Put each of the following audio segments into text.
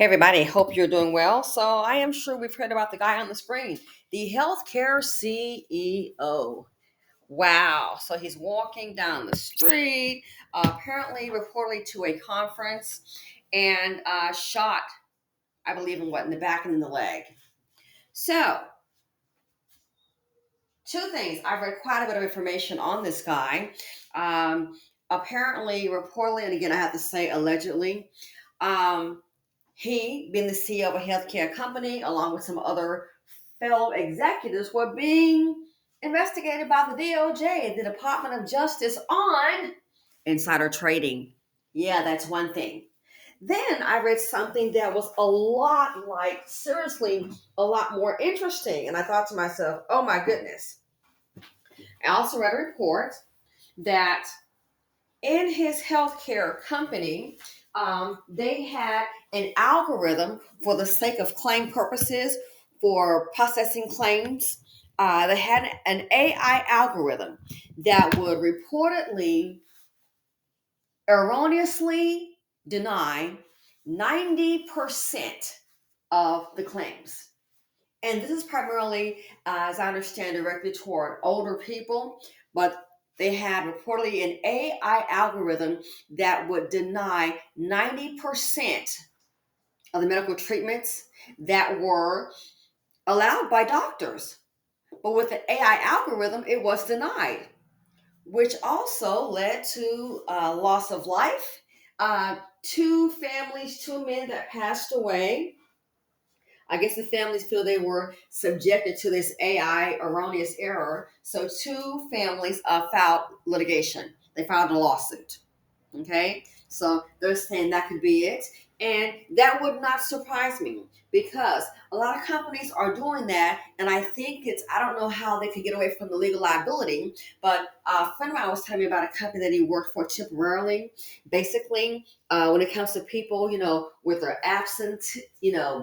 Hey everybody, hope you're doing well. So I am sure we've heard about the guy on the screen, the healthcare CEO. Wow. So he's walking down the street, apparently reportedly to a conference, and shot, I believe, in the back and in the leg. So two things. I've read quite a bit of information on this guy. Apparently, reportedly, and again, I have to say allegedly, um, he, being the CEO of a healthcare company, along with some other fellow executives, were being investigated by the DOJ, the Department of Justice, on insider trading. Yeah, that's one thing. Then I read something that was a lot like, seriously, a lot more interesting. And I thought to myself, oh my goodness. I also read a report that in his healthcare company, they had an algorithm for the sake of claim purposes for processing claims. They had an AI algorithm that would reportedly erroneously deny 90% of the claims. And this is primarily, as I understand, directed toward older people, but they had reportedly an AI algorithm that would deny 90% of the medical treatments that were allowed by doctors. But with the AI algorithm, it was denied, which also led to loss of life. Two families, two men that passed away. I guess the families feel they were subjected to this AI erroneous error. So two families filed litigation. They filed a lawsuit. Okay. So they're saying that could be it. And that would not surprise me because a lot of companies are doing that. And I think I don't know how they could get away from the legal liability, but a friend of mine was telling me about a company that he worked for temporarily. Basically, when it comes to people, with their absent,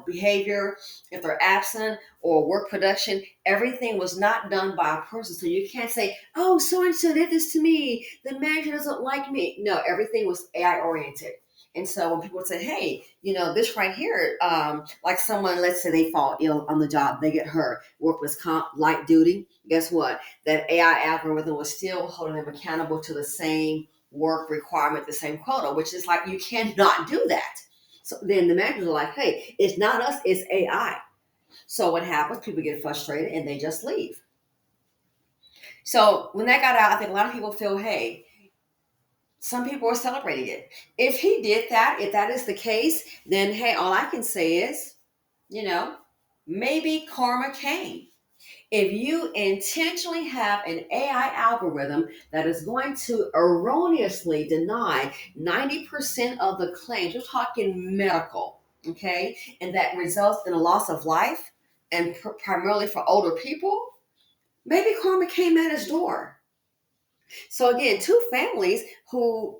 behavior, if they're absent or work production, everything was not done by a person. So you can't say, oh, so and so did this to me. The manager doesn't like me. No, everything was AI oriented. And so when people say, hey, this right here, like someone, let's say they fall ill on the job, they get hurt, workman's comp, light duty, guess what? That AI algorithm was still holding them accountable to the same work requirement, the same quota, which is like, you cannot do that. So then the managers are like, hey, it's not us, it's AI. So what happens? People get frustrated and they just leave. So when that got out, I think a lot of people feel, hey, some people are celebrating it. If he did that, if that is the case, then hey, all I can say is, you know, maybe karma came. If you intentionally have an AI algorithm that is going to erroneously deny 90% of the claims, we're talking medical, okay, and that results in a loss of life and primarily for older people, maybe karma came at his door. So again, two families who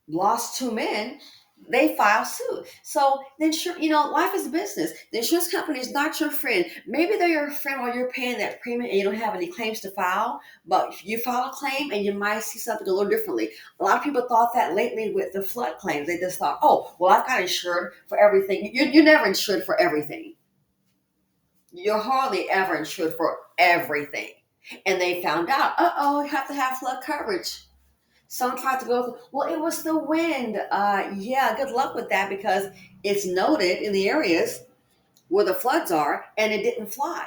lost two men, they file suit. So then, sure, life is business. The insurance company is not your friend. Maybe they're your friend while you're paying that premium and you don't have any claims to file. But you file a claim and you might see something a little differently. A lot of people thought that lately with the flood claims. They just thought, oh, well, I've got insured for everything. You're never insured for everything. You're hardly ever insured for everything. And they found out, you have to have flood coverage. Some tried to go, well, it was the wind. Yeah, good luck with that because it's noted in the areas where the floods are and it didn't fly.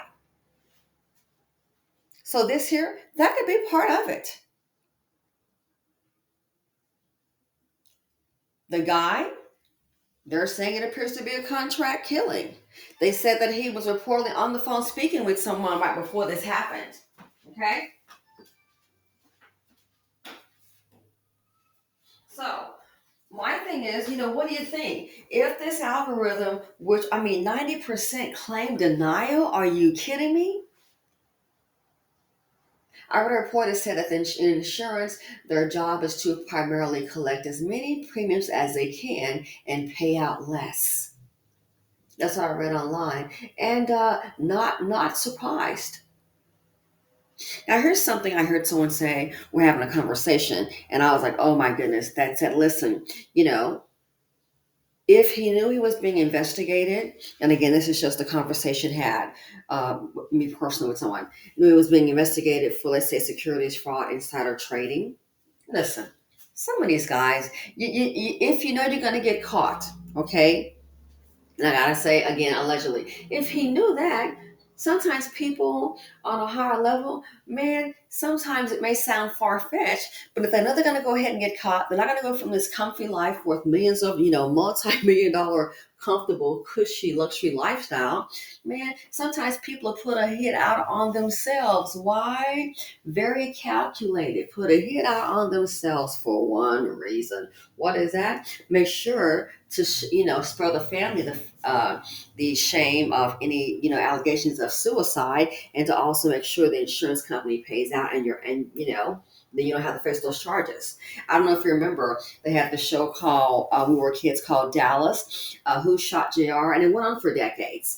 So this here, that could be part of it. The guy, they're saying it appears to be a contract killing. They said that he was reportedly on the phone speaking with someone right before this happened. Okay? So my thing is, what do you think? If this algorithm, which 90% claim denial, are you kidding me? I read a report that said that in insurance, their job is to primarily collect as many premiums as they can and pay out less. That's what I read online, and not surprised. Now, here's something I heard someone say. We're having a conversation, and I was like, "Oh my goodness!" That said, "Listen, you know." If he knew he was being investigated, and again, this is just a conversation had, me personally with someone, knew he was being investigated for, let's say, securities fraud, insider trading. Listen, some of these guys, if you know you're going to get caught, okay, and I gotta say again, allegedly, if he knew that, sometimes people on a higher level, man, sometimes it may sound far fetched, but if they know they're gonna go ahead and get caught, they're not gonna go from this comfy life worth millions of, multi-million dollar comfortable, cushy, luxury lifestyle. Man, sometimes people put a hit out on themselves. Why? Very calculated. Put a hit out on themselves for one reason. What is that? Make sure to spare the family the shame of any allegations of suicide, and to also make sure the insurance company pays out, and then you don't have to face those charges. I don't know if you remember, they had the show called we were kids, called Dallas, Who Shot JR, and it went on for decades.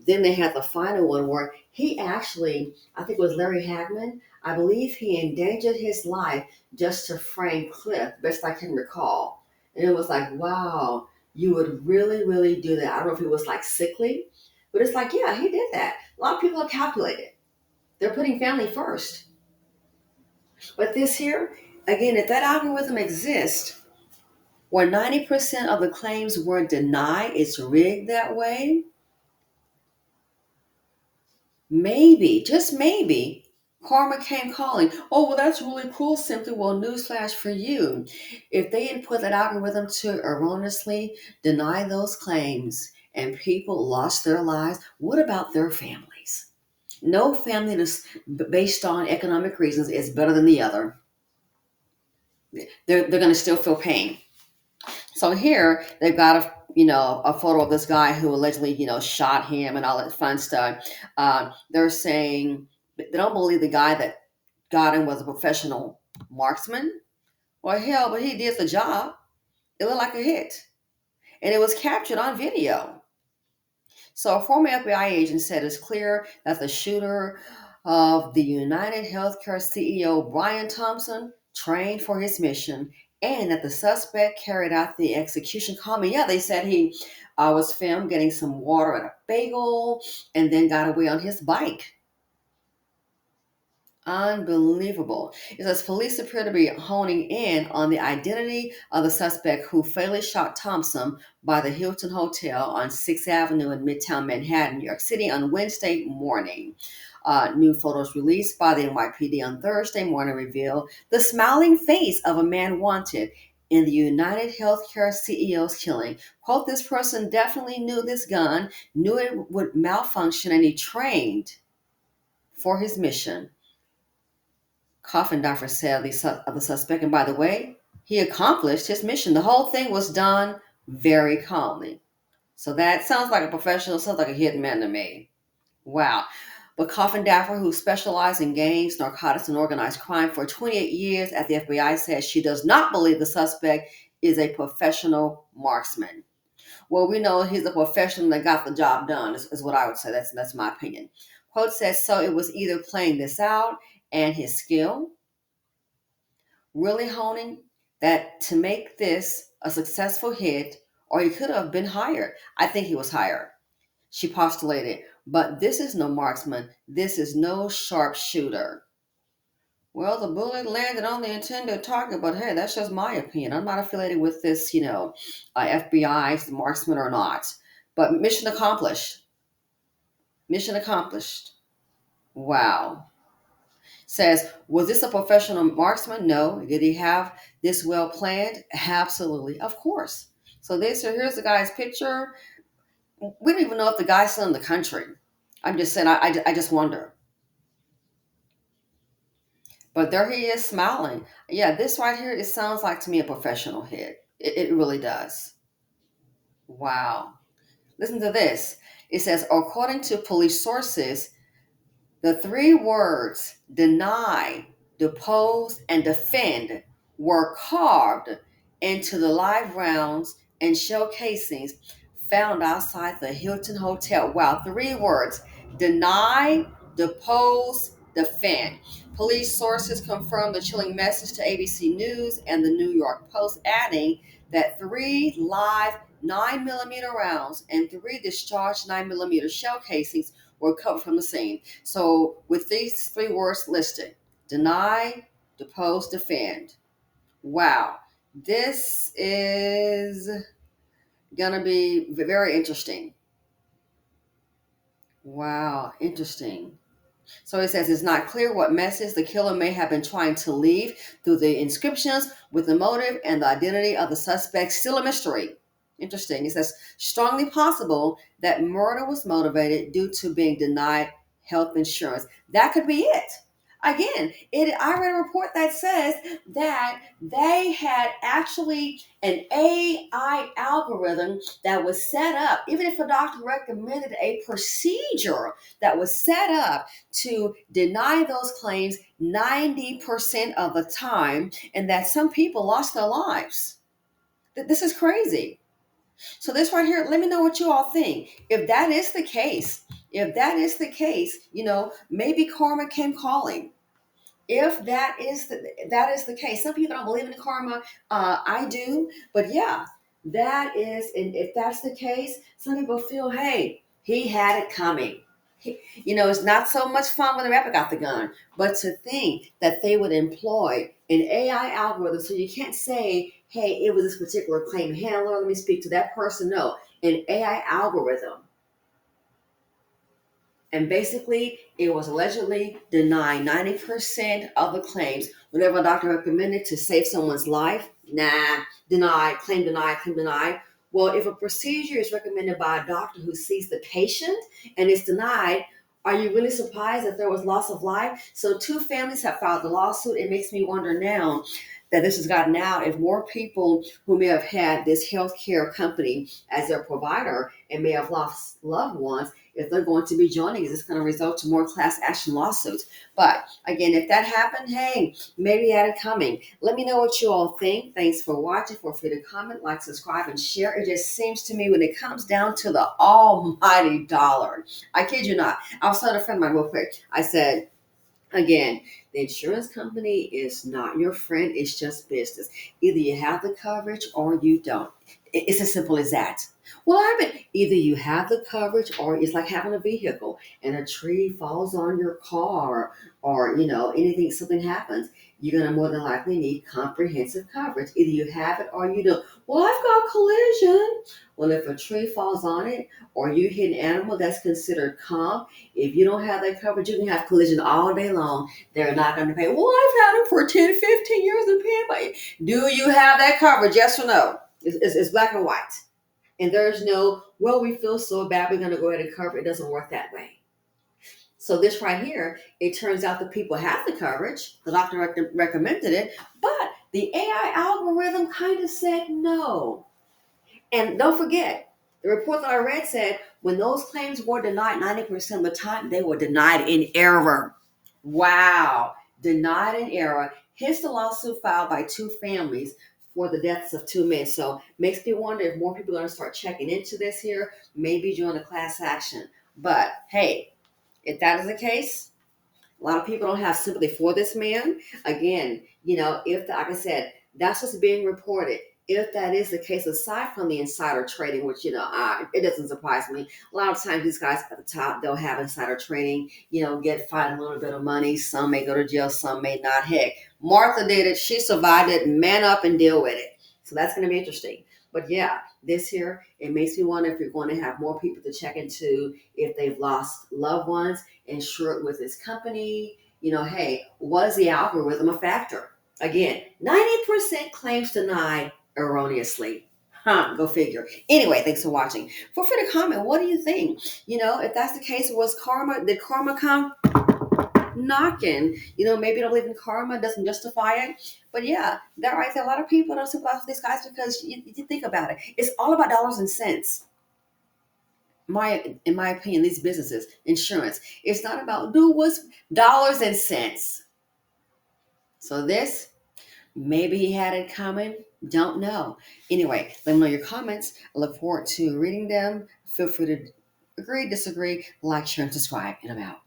Then they had the final one where he actually, I think it was Larry Hagman, I believe he endangered his life just to frame Cliff, best I can recall. And it was like, wow, you would really, really do that. I don't know if he was like sickly, but it's like, yeah, he did that. A lot of people are calculated. They're putting family first. But this here, again, if that algorithm exists, where 90% of the claims were denied, it's rigged that way, maybe, just maybe, karma came calling. Oh, well, that's really cool. Simply, well, newsflash for you. If they input that algorithm to erroneously deny those claims and people lost their lives, what about their families? No family that's based on economic reasons is better than the other. They're going to still feel pain. So here they've got a photo of this guy who allegedly shot him and all that fun stuff. They're saying they don't believe the guy that got him was a professional marksman. Well, hell, but he did the job. It looked like a hit, and it was captured on video. So a former FBI agent said it's clear that the shooter of the United Healthcare CEO, Brian Thompson, trained for his mission, and that the suspect carried out the execution. Comment, yeah, they said he was filmed getting some water and a bagel and then got away on his bike. Unbelievable. It says police appear to be honing in on the identity of the suspect who fatally shot Thompson by the Hilton Hotel on 6th Avenue in Midtown Manhattan, New York City on Wednesday morning. New photos released by the NYPD on Thursday morning reveal the smiling face of a man wanted in the United Healthcare CEO's killing. Quote, this person definitely knew this gun, knew it would malfunction, and he trained for his mission. Coffin doctor said of the suspect. And by the way, he accomplished his mission. The whole thing was done very calmly. So that sounds like a professional, sounds like a hitman to me. Wow. But Coffin Daffer, who specialized in gangs, narcotics, and organized crime for 28 years at the FBI, says she does not believe the suspect is a professional marksman. Well, we know he's a professional that got the job done, is what I would say. That's my opinion. Quote says, so it was either playing this out and his skill, really honing that to make this a successful hit, or he could have been hired. I think he was hired, she postulated. But this is no marksman. This is no sharpshooter. Well, the bullet landed on the intended target, but hey, that's just my opinion. I'm not affiliated with this, FBI marksman or not. But mission accomplished. Mission accomplished. Wow. Says, was this a professional marksman? No. Did he have this well planned? Absolutely. Of course. So here's the guy's picture. We don't even know if the guy's still in the country. I'm just saying, I just wonder. But there he is smiling. Yeah, this right here, it sounds like to me a professional hit. It really does. Wow. Listen to this. It says, according to police sources, the three words deny, depose, and defend were carved into the live rounds and shell casings found outside the Hilton Hotel. Wow, three words: deny, depose, defend. Police sources confirmed the chilling message to ABC News and the New York Post, adding that three live 9mm rounds and 3 discharged 9mm shell casings were recovered from the scene. So with these 3 words listed: deny, depose, defend. Wow. This is going to be very interesting. Wow, interesting. So it says it's not clear what message the killer may have been trying to leave through the inscriptions, with the motive and the identity of the suspect still a mystery. Interesting. It says strongly possible that murder was motivated due to being denied health insurance. That could be it. Again, I read a report that says that they had actually an AI algorithm that was set up, even if a doctor recommended a procedure that was set up to deny those claims 90% of the time, and that some people lost their lives. This is crazy. So this right here, let me know what you all think. If that is the case, maybe karma came calling. If that is the case, some people don't believe in karma. I do, but yeah, that is. And if that's the case, some people feel, hey, he had it coming. It's not so much fun when the rapper got the gun, but to think that they would employ an AI algorithm, so you can't say, hey, it was this particular claim handler. Let me speak to that person. No, an AI algorithm. And basically, it was allegedly denying 90% of the claims. Whenever a doctor recommended to save someone's life, nah, deny, claim deny, claim deny. Well, if a procedure is recommended by a doctor who sees the patient and it's denied, are you really surprised that there was loss of life? So 2 families have filed the lawsuit. It makes me wonder now that this has gotten out, if more people who may have had this healthcare company as their provider and may have lost loved ones, if they're going to be joining, is this going to result to more class action lawsuits? But again, if that happened, hey, maybe had it coming. Let me know what you all think. Thanks for watching. Feel free to comment, like, subscribe, and share. It just seems to me when it comes down to the almighty dollar, I kid you not. I was telling a friend of mine real quick. I said, again, the insurance company is not your friend. It's just business. Either you have the coverage or you don't. It's as simple as that. Well, I mean, either you have the coverage or it's like having a vehicle and a tree falls on your car, or, anything, something happens. You're going to more than likely need comprehensive coverage. Either you have it or you don't. Well, I've got collision. Well, if a tree falls on it or you hit an animal, that's considered comp. If you don't have that coverage, you can have collision all day long. They're not going to pay. Well, I've had them for 10, 15 years and paying by it. Do you have that coverage? Yes or no? It's black and white. And there's no, well, we feel so bad, we're going to go ahead and cover it. It doesn't work that way. So this right here, it turns out that people have the coverage. The doctor recommended it, but the AI algorithm kind of said no. And don't forget, the report that I read said when those claims were denied 90% of the time, they were denied in error. Wow. Denied in error. Hence the lawsuit filed by 2 families for the deaths of 2 men. So makes me wonder if more people are going to start checking into this here, maybe join a class action. But hey, if that is the case, a lot of people don't have sympathy for this man. Again, like I said, that's what's being reported. If that is the case, aside from the insider trading, which, it doesn't surprise me. A lot of times these guys at the top, they'll have insider trading, get fined a little bit of money. Some may go to jail, some may not. Heck, Martha did it. She survived it. Man up and deal with it. So that's going to be interesting. But yeah, this here, it makes me wonder if you're going to have more people to check into if they've lost loved ones, insure it with this company. Hey, was the algorithm a factor? Again, 90% claims denied erroneously. Go figure. Anyway, thanks for watching. Feel free to comment. What do you think? If that's the case, did karma come knocking? Maybe don't believe in karma, doesn't justify it. But yeah, that right there, a lot of people don't sympathize with these guys because you think about it. It's all about dollars and cents. In my opinion, these businesses, insurance, it's not about what's dollars and cents. So this, maybe he had it coming. Don't know. Anyway, let me know your comments. I look forward to reading them. Feel free to agree, disagree, like, share, and subscribe. And I'm out.